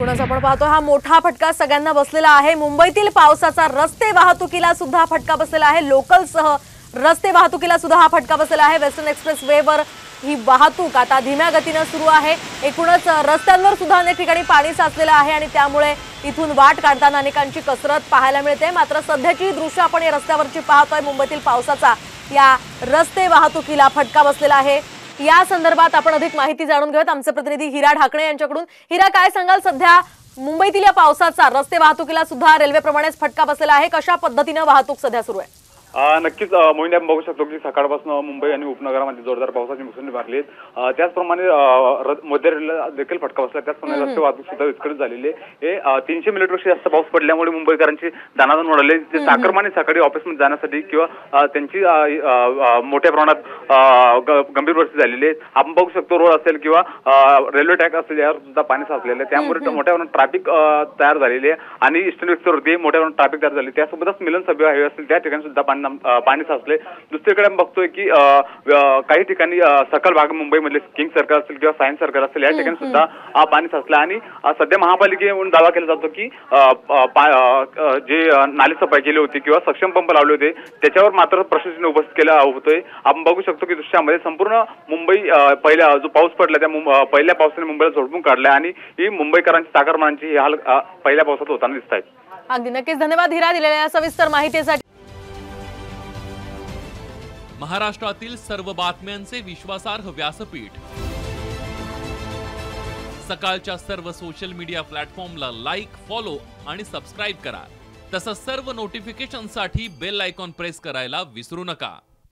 पुन्हा आपण पाहतो हा मोठा फटका सगळ्यांना बसलेला आहे। मुंबईतील पावसाचा रस्ते वाहतुकीला सुद्धा फटका बसलेला आहे। लोकलसह रस्ते वाहतुकीला सुद्धा हा फटका बसलेला आहे। वेस्टर्न एक्सप्रेस वेवर ही वाहतूक आता धीम्या गतीने सुरू आहे। एकूणच रस्त्यांवर सुद्धा अनेक ठिकाणी पाणी साचलेलं आहे आणि त्यामुळे इथून वाट काढताना अनेकांची कसरत पाहायला मिळते। मात्र सध्याची दृश्य आपण या रस्त्यावरची पाहतोय। मुंबईतील पावसाचा या रस्ते वाहतुकीला फटका बसलेला आहे। या संदर्भात आपण अधिक माहिती जाणून घेऊयात आमचे प्रतिनिधी हिरा ढाकणे यांच्याकडून। हिरा, काय सांगाल सध्या मुंबईतील या पावसाचा रस्ते वाहतुकीला सुद्धा रेल्वेप्रमाणेच फटका बसलेला आहे? कशा पद्धतीने वाहतूक सध्या सुरू आहे? नक्कीच मोहिनी, आपण बघू शकतो की सकाळपासून मुंबई आणि उपनगरामध्ये जोरदार पावसाची मुसळधार मारली आहे। त्याचप्रमाणे मध्य रेल्वेला देखील फटका बसला। त्याचप्रमाणे रस्ते वाहतूक सुद्धा विस्कळीत झालेली आहे। 300 मिनिटपेक्षा जास्त पाऊस पडल्यामुळे मुंबईकरांची दाणादाण उडाली। ते चाकरमानी सकाळी ऑफिसमध्ये जाण्यासाठी किंवा त्यांची मोठ्या प्रमाणात गंभीर परिस्थिती झालेली आहे। आपण बघू शकतो रोड असेल किंवा रेल्वे ट्रॅक असेल यावर सुद्धा पाणी साचलेलं आहे। त्यामुळे मोठ्या प्रमाणात ट्रॅफिक तयार झालेली आहे आणि ईस्टर्न एक्सप्रेसवरती मोठ्या प्रमाणात ट्रॅफिक तयार झाली। त्यासोबतच मिलन सभा हायवे असेल त्या ठिकाणी सुद्धा पाणी साचले। दुसरीकडे आपण बघतोय की काही ठिकाणी सकल भाग मुंबईमधले किंग सर्कल असेल किंवा सायन्स सर्कल असेल या ठिकाणी सुद्धा पाणी साचलं आणि सध्या महापालिकेकडून दावा केला जातो की जे नाली सफाई केली होती किंवा सक्षम पंप लावले होते त्याच्यावर मात्र प्रशासनाने उपस्थित केला होतोय। आपण बघू शकतो की दृश्यामध्ये संपूर्ण मुंबई पहिल्या जो पाऊस पडला त्या पहिल्या पावसाने मुंबईला झोडपून काढलाय आणि ही मुंबईकरांची चाकरमानांची ही हाल पहिल्या पावसात होताना दिसत आहेत। अगदी नक्कीच धन्यवाद हिरा दिलेल्या सविस्तर माहितीसाठी। महाराष्ट्रातील सर्व बातम्यांचे विश्वासार्ह व्यासपीठ सकाळच्या सर्व सोशल मीडिया प्लॅटफॉर्मला लाईक, फॉलो आणि सबस्क्राइब करा। तसंच सर्व नोटिफिकेशनसाठी बेल आयकॉन प्रेस करायला विसरू नका।